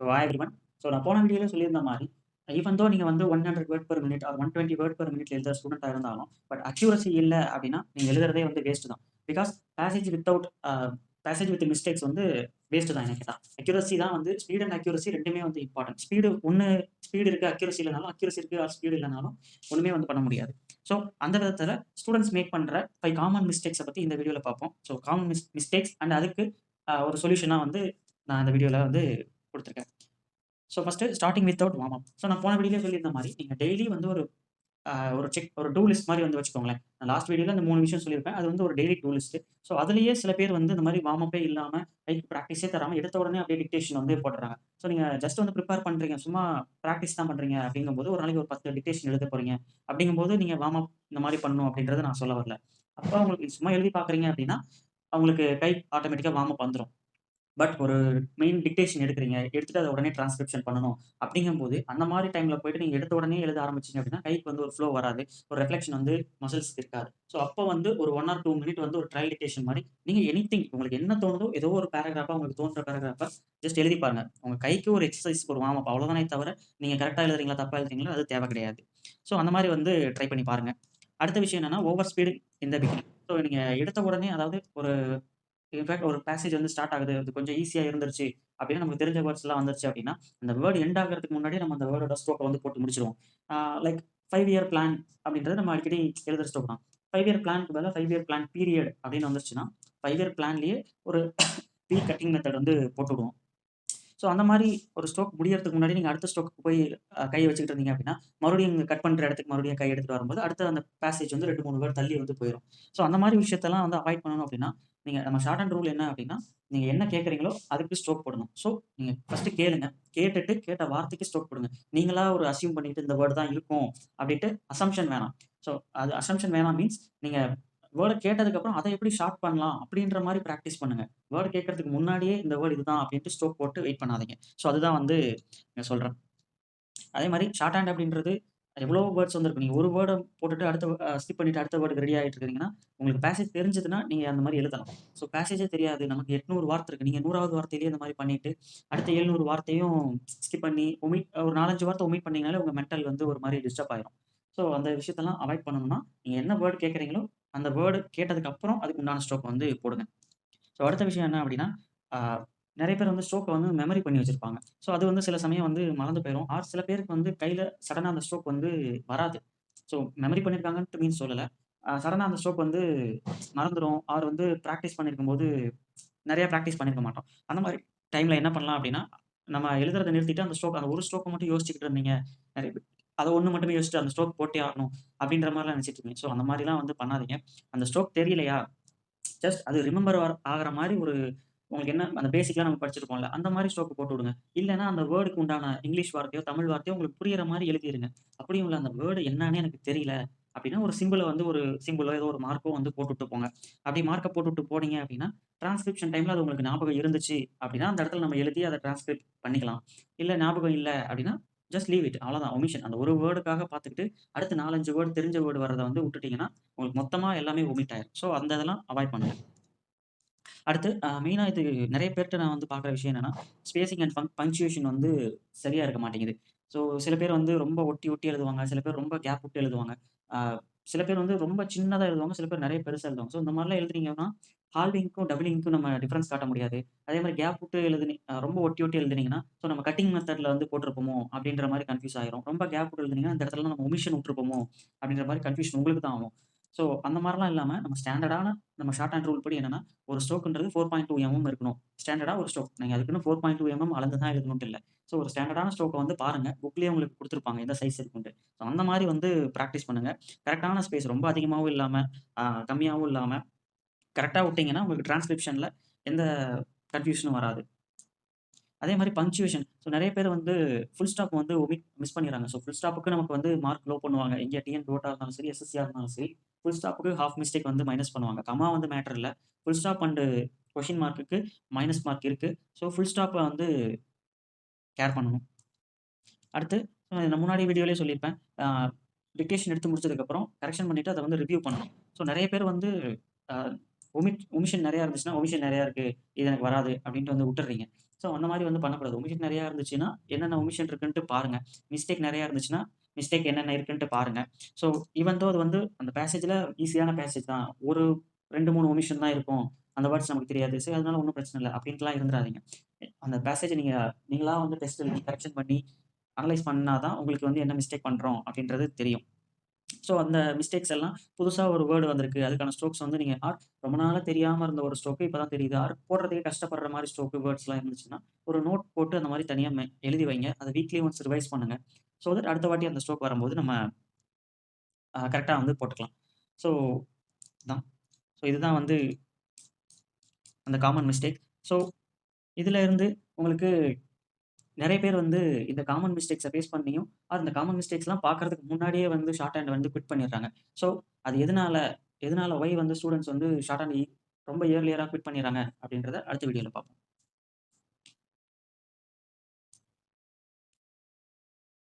Hi everyone. நான் போன வீடியோல சொல்லியிருந்த மாரி, ஈவன் தோ நீங்க வந்து 100 word per minute R 120 word per மினிட்ல எழுதுற ஸ்டூடெண்ட்டா இருந்தாலும், பட் அக்யூரசி இல்ல அப்டின்னா, நீங்க எழுதுறதே வந்து வேஸ்ட் தான். Because passage without passage with mistakes வந்து வேஸ்ட் தான் என்ன கேட்டா. அக்யூரசி தான் வந்து ஸ்பீட் அண்ட் அக்யூரசி 2மே வந்து இம்பார்ட்டன்ட். ஸ்பீடு இருக்கு, அக்யூரசி இல்லனாலும், அக்யூரசி இருக்கு ஆர் ஸ்பீடு இல்லனாலும் ஒண்ணுமே வந்து பண்ண முடியாது. ஸோ அந்த விதத்தில ஸ்டூடண்ட்ஸ் மேக் பண்ற 5 காமன் மிஸ்டேக்ஸ பத்தி இந்த வீடியோல பார்ப்போம். காமன் மிஸ்டேக்ஸ் அண்ட் அதுக்கு ஒரு சொல்யூஷனா வந்து நான் இந்த வீடியோல வந்து குடுத்துருக்கேன். First starting without warm up. நான் போன வீடியோலயே சொல்லியிருந்த மாரி, நீங்க டெய்லி வந்து ஒரு டூ லிஸ்ட் மாரி வந்து வச்சுக்கோங்களேன். நான் லாஸ்ட் வீடியோல இந்த 3 விஷயம் சொல்லியிருப்பேன். அது வந்து ஒரு டெய்லி டூ லிஸ்ட். அதிலேயே சில பேர் வந்து இந்த மாரி வார்ம் அப்பே இல்லாம, கைக்கு பிராக்டிஸே தராம, எடுத்த உடனே அப்படியே டிக்டேஷன் வந்து போட்டுறாங்க. நீங்க ஜஸ்ட் வந்து பிரிப்பேர் பண்றீங்க. சும்மா பிராக்டிஸ் தான் பண்றீங்க அப்படிங்கும்போது, ஒரு நாளைக்கு ஒரு 10 டிக்டேஷன் எழுத போறீங்க. அப்படிங்கும்போது, நீங்க வார்ம் அப் இந்த மாரி பண்ணணும் அப்படின்றத நான் சொல்ல வரல. அப்ப உங்களுக்கு சும்மா எழுதி பார்க்குறீங்க அப்படின்னா, உங்களுக்கு கை ஆட்டோமேட்டிக்கா வார்ம் அப் வந்துரும். பட் ஒரு மெயின் டிக்டேஷன் எடுக்குறீங்க. எடுத்துட்டு அத உடனே டிரான்ஸ்கிரிப்ஷன் பண்ணணும். அப்படிங்கும்போது, அந்த மாரி டைம்ல போயிட்டு நீங்க எடுத்த உடனே எழுத ஆரம்பிச்சீங்க அப்படின்னா, கைக்கு வந்து ஒரு ஃப்ளோ வராது. ஒரு ரிஃப்ளெக்ஷன் வந்து மசில்ஸ்க்கு இருக்காது. அப்போ வந்து ஒரு 1 ஆர் 2 மினிட் வந்து ஒரு ட்ரையல் டிக்டேஷன் மாரி, நீங்க எனிதிங் உங்களுக்கு என்ன தோணுதோ, ஏதோ ஒரு பேராகிராஃபா உங்களுக்கு தோன்ற பேராகிராஃப ஜஸ்ட் எழுதி பாருங்க. உங்க கைக்கு ஒரு எக்சர்சைஸ், ஒரு வார்ம் அப் அவ்வளோதானே தவிர, நீங்க கரெக்ட்டா எழுதுறீங்களா, தப்பா எழுதுறீங்களா அது தேவை கிடையாது. அந்த மாரி வந்து ட்ரை பண்ணி பாருங்க. அடுத்த விஷயம் என்னன்னா, over speed in the beginning. நீங்க எடுத்த உடனே அதாவது ஒரு இன்ஃபாக்ட் ஒரு பேசேஜ் வந்து ஸ்டார்ட் ஆகுது. அது கொஞ்சம் ஈஸியா இருந்துருச்சு அப்டின்னா, நமக்கு தெரிஞ்ச வேர்ட்ஸ்லாம் வந்துருச்சு அப்டின்னா, அந்த வேர்ட் எண்ட் ஆகுறதுக்கு முன்னாடியே நம்ம அந்த வேர்டோட ஸ்ட்ரோக்க வந்து போட்டு முடிச்சுருவோம். ஆ லைக் 5 இயர் பிளான் அப்டின்றது நம்ம அடிக்கடி எழுதுற ஸ்ட்ரோக் தான். 5 இயர் பிளான்க்கு பதிலா 5 இயர் பிளான் பீரியட் அப்டின்னு வந்துருச்சுன்னா, 5 இயர் பிளான்லயே ஒரு பி கட்டிங் மெத்தட் வந்து போட்டுடுவோம். அந்த மாரி ஒரு ஸ்ட்ரோக் முடியறதுக்கு முன்னாடி நீங்க அடுத்த ஸ்ட்ரோக்குக்கு போய் கைய வச்சுக்கிட்டு இருந்தீங்க அப்டின்னா, மறுபடியும் இங்க கட் பண்ற இடத்துக்கு மறுபடியும் கை எடுத்துட்டு வரும்போது, அடுத்த அந்த பேசேஜ் வந்து 2, 3 வேர்ட் தள்ளி வந்து போயிரும். அந்த மாரி விஷயத்தெல்லாம் வந்து அவாய்ட் பண்ணணும் அப்டின்னா, நம்ம ஷார்ட் அண்ட் ரூல் என்ன அப்டின்னா, நீங்க என்ன கேட்கிறீங்களோ அதுக்கு ஸ்ட்ரோக் போடணும். நீங்க ஃபர்ஸ்ட்டு கேளுங்க. கேட்டுட்டு கேட்ட வார்த்தைக்கு ஸ்ட்ரோக் போடுங்க. நீங்களா ஒரு அஸ்யூம் பண்ணிட்டு இந்த வேர்ட் தான் இருக்கும் அப்டின்ட்டு அசம்ப்ஷன் வேணாம். ஸோ அது அசம்ப்ஷன் வேணாம் மீன்ஸ் நீங்க வேர்ட கேட்டதுக்கப்புறம் அத எப்படி ஷார்ட் பண்ணலாம் அப்டின்ற மாரி பிராக்டிஸ் பண்ணுங்க. வேர்ட் கேட்கறதுக்கு முன்னாடியே இந்த வேர்ட் இதுதான் அப்டின்ட்டு ஸ்ட்ரோக் போட்டு வெயிட் பண்ணாதீங்க. அதுதான் வந்து நான் சொல்றேன். அதே மாரி ஷார்ட் ஹேண்ட் அப்டின்றது எவ்வளோ வேர்ட்ஸ் வந்திருக்கு. நீங்க ஒரு வேர்ட போட்டுட்டு அடுத்த ஸ்கிப் பண்ணிட்டு அடுத்த வேர்டுக்கு ரெடி ஆயிட்டு இருக்கிறீங்கன்னா, உங்களுக்கு பேசேஜ் தெரிஞ்சதுன்னா நீங்க அந்த மாரி எழுதலாம். பேசேஜே தெரியாது. நமக்கு 800 வார்த்தை இருக்கு. நீங்க 100வது வார்த்தையிலேயே இந்த மாரி பண்ணிட்டு, அடுத்த 700 வார்த்தையும் ஸ்கிப் பண்ணி ஒரு 4, 5 வார்த்தை ஒமிட் பண்ணீங்கனாலே உங்க மென்டல் வந்து ஒரு மாரி டிஸ்டர்ப் ஆயிரும். அந்த விஷயத்தெல்லாம் அவாய்ட் பண்ணணும்னா, நீங்க என்ன வேர்ட் கேட்கிறீங்களோ, அந்த வேர்ட் கேட்டதுக்கு அப்புறம் அதுக்கு உண்டான ஸ்ட்ரோக் வந்து போடுங்க. அடுத்த விஷயம் என்ன அப்டின்னா, ஆ நெறைய பேர் வந்து ஸ்ட்ரோக்க வந்து மெமரி பண்ணி வச்சிருப்பாங்க. அது வந்து சில சமயம் வந்து மறந்து போயிரும். ஆர் சில பேருக்கு வந்து கையில சடனா அந்த ஸ்ட்ரோக் வந்து வராது. மெமரி பண்ணியிருக்காங்கன்ட்டு மீன்ஸ் சொல்லல. சடனா அந்த ஸ்ட்ரோக் வந்து மறந்துரும். ஆர் வந்து பிராக்டிஸ் பண்ணியிருக்கும்போது நெறைய பிராக்டிஸ் பண்ணியிருக்க மாட்டோம். அந்த மாரி டைம்ல என்ன பண்ணலாம் அப்டின்னா, நம்ம எழுதுறத நிறுத்திட்டு அந்த ஒரு ஸ்ட்ரோக்க மட்டும் யோசிச்சுக்கிட்டு இருந்தீங்க. நெறைய பேர் அத ஒண்ணு மட்டுமே யோசிச்சுட்டு அந்த ஸ்ட்ரோக் போட்டே ஆகணும் அப்டின்ற மாரிலாம் நெனச்சிட்டு இருப்பீங்க. அந்த மாரிலாம் வந்து பண்ணாதீங்க. அந்த ஸ்ட்ரோக் தெரியலையா ஜஸ்ட் அது ரிமெம்பர் ஆகுற மாரி உங்களுக்கு என்ன அந்த பேசிக்லாம் நம்ம படிச்சிருப்போம்ல. அந்த மாரி ஸ்ட்ரோக் போட்டு விடுங்க. இல்லன்னா அந்த வேர்டுக்கு உண்டான இங்கிலீஷ் வார்த்தையோ, தமிழ் வார்த்தையோ உங்களுக்கு புரியிற மாரி எழுதிருங்க. அப்படியும் இல்ல அந்த வேர்டு என்னான்னே எனக்கு தெரியல. அப்படின்னா ஒரு சிம்பல வந்து ஒரு சிம்பலோ ஏதோ ஒரு மார்க்கோ வந்து போட்டுட்டு போங்க. அப்படி மார்க்க போட்டுட்டு போனீங்க அப்படின்னா, டிரான்ஸ்கிரிப்ஷன் டைம்ல அது உங்களுக்கு ஞாபகம் இருந்துச்சு அப்படின்னா, அந்த இடத்துல நம்ம எழுதி அத டிரான்ஸ்கிரிப்ட் பண்ணிக்கலாம். இல்ல ஞாபகம் இல்ல அப்படின்னா, ஜஸ்ட் லீவ் இட். அவ்வளோதான் ஒமிஷன். அந்த ஒரு வேர்டுக்காக பார்த்துக்கிட்டு, அடுத்து 4, 5 வேர்ட் தெரிஞ்ச வேர்ட் வர்றத வந்து விட்டுட்டீங்கன்னா, உங்களுக்கு மொத்தமா எல்லாமே ஒமிட் ஆயிரும். அந்த இதெல்லாம் அவாய்ட் பண்ணுங்க. அடுத்து மெயினா இது நெறைய பேர்ட்ட நான் வந்து பார்க்குற விஷயம் என்னன்னா, ஸ்பேசிங் அண்ட் பங்க்சுவேஷன் வந்து சரியா இருக்க மாட்டேங்குது. சில பேர் வந்து ரொம்ப ஒட்டி, ஒட்டி எழுதுவாங்க. சில பேர் ரொம்ப கேப் விட்டு எழுதுவாங்க. ஆ சில பேர் வந்து ரொம்ப சின்னதா எழுதுவாங்க. சில பேர் நெறைய பெருசா எழுதுவாங்க. இந்த மாரிலாம் எழுதுனீங்கன்னா, ஹால்விங்க்கும், டபுளிங்க்கும் நம்ம டிஃபரன்ஸ் காட்ட முடியாது. அதே மாரி கேப் விட்டு ரொம்ப ஒட்டி, ஒட்டி எழுதுனீங்கன்னா, நம்ம கட்டிங் மெத்தட்ல வந்து போட்டுருப்போமோ! அப்டின்ற மாரி கன்ஃப்யூஸ் ஆயிரும். ரொம்ப கேப் விட்டு எழுதுனீங்கன்னா, இந்த இடத்துல நம்ம ஒமிஷன் விட்டுருப்போமோ! அப்டின்ற மாரி கன்ஃப்யூஷன் உங்களுக்கு தான் ஆகும். அந்த மாரிலாம் இல்லாம, நம்ம ஸ்டாண்டர்டான நம்ம ஷார்ட் ஹேண்ட் ரூல் படி என்னன்னா, ஒரு ஸ்ட்ரோக்ன்றது 4.2 இருக்கணும். ஸ்டாண்டர்டா ஒரு ஸ்ட்ரோக். நீங்க அதுக்குன்னு 4.2 அளந்து தான் எழுதணுன்ட்டு இல்ல. ஒரு ஸ்டாண்டர்டான ஸ்ட்ரோக்க வந்து பாருங்க. புக்லயே உங்களுக்கு குடுத்துருப்பாங்க. எந்த சைஸ் இருக்குன்ட்டு. அந்த மாரி வந்து பிராக்டிஸ் பண்ணுங்க. கரெக்ட்டான ஸ்பேஸ் ரொம்ப அதிகமாவும் இல்லாம, கம்மியாவும் இல்லாம, கரெக்ட்டா விட்டீங்கன்னா, உங்களுக்கு டிரான்ஸ்கிரிப்ஷன்ல எந்த கன்ஃப்யூஷனும் வராது. அதே மாரி பங்க்சுவேஷன். நெறைய பேர் வந்து ஃபுல் ஸ்டாப் வந்து மிஸ் பண்ணிர்றாங்க. ஃபுல் ஸ்டாப்புக்கு நமக்கு வந்து மார்க் லோ பண்ணுவாங்க. எங்க டிஎன் போட்டா இருந்தாலும் சரி, எஸ்எஸ்சியா இருந்தாலும் சரி, ஃபுல் ஸ்டாப்புக்கு ஹால்ஃப் மிஸ்டேக் வந்து மைனஸ் பண்ணுவாங்க. கமா வந்து மேட்டர் இல்ல. ஃபுல் ஸ்டாப் அண்ட் கொஸ்டின் மார்க்குக்கு மைனஸ் மார்க் இருக்கு. ஃபுல் ஸ்டாப்ப வந்து கேர் பண்ணணும். அடுத்து நான் முன்னாடி வீடியோலயே சொல்லியிருப்பேன். அ டிக்டேஷன் எடுத்து முடிச்சதுக்கப்புறம் கரெக்ஷன் பண்ணிட்டு அத வந்து ரிவ்யூ பண்ணணும். நெறைய பேர் வந்து அ ஒமிஷன் நெறையா இருந்துச்சுன்னா, ஒமிஷன் நெறையா இருக்கு. இது எனக்கு வராது அப்டின்ட்டு வந்து விட்டுர்றீங்க. ஸோ அந்த மாரி வந்து பண்ணக்கூடாது. ஒமிஷன் நெறையா இருந்துச்சுன்னா, என்னென்ன ஒமிஷன் இருக்குன்ட்டு பாருங்க. மிஸ்டேக் நெறையா இருந்துச்சுன்னா, மிஸ்டேக் என்னென்ன இருக்குன்ட்டு பாருங்க. ஸோ ஈவன் தோ அது வந்து அந்த பேசேஜ்ல ஈஸியான பேசேஜ் தான். ஒரு 2, 3 ஒமிஷன் தான் இருக்கும். அந்த வேர்ட்ஸ் நமக்கு தெரியாது. சரி அதனால ஒண்ணும் பிரச்சனை இல்ல. அப்டின்ட்டுலாம் இருந்துறாதீங்க. அந்த பேசேஜ நீங்களா வந்து டெஸ்ட் எழுதி கரெக்ஷன் பண்ணி அனலைஸ் பண்ணா தான் உங்களுக்கு வந்து என்ன மிஸ்டேக் பண்றோம் அப்டின்றது தெரியும். ஸோ அந்த மிஸ்டேக்ஸ் எல்லாம் புதுசா ஒரு வேர்ட் வந்திருக்கு. அதுக்கான ஸ்ட்ரோக்ஸ் வந்து நீங்க ரொம்ப நாளா தெரியாம இருந்த ஒரு ஸ்ட்ரோக் இப்ப தான் தெரியுது. போடுறதுக்கே கஷ்டப்படுற மாரி ஸ்ட்ரோக் வேர்ட்ஸ்லாம் இருந்துச்சுன்னா, ஒரு நோட் போட்டு அந்த மாரி தனியா எழுதி வைங்க. அத வீக்லி ஒன்ஸ் ரிவைஸ் பண்ணுங்க. ஸோ தட் அடுத்த வாட்டி அந்த ஸ்ட்ரோக் வரும்போது நம்ம கரெக்ட்டா வந்து போட்டுக்கலாம். ஸோ இதான். ஸோ இதுதான் வந்து அந்த காமன் மிஸ்டேக். ஸோ இதுல இருந்து உங்களுக்கு நெறைய பேர் வந்து இந்த காமன் மிஸ்டேக்ஸ ஃபேஸ் பண்ணியும், அந்த காமன் மிஸ்டேக்ஸ்லாம் பார்க்கறதுக்கு முன்னாடியே வந்து ஷார்ட் ஹேண்ட் வந்து குவிட் பண்ணிடுறாங்க. ஸோ அது எதனால ஒய் வந்து ஸ்டூடண்ட்ஸ் வந்து ஷார்ட் ஹேண்ட் ரொம்ப இயர்லியரா குவிட் பண்ணிடுறாங்க அப்படின்றத அடுத்த வீடியோல பார்ப்போம்.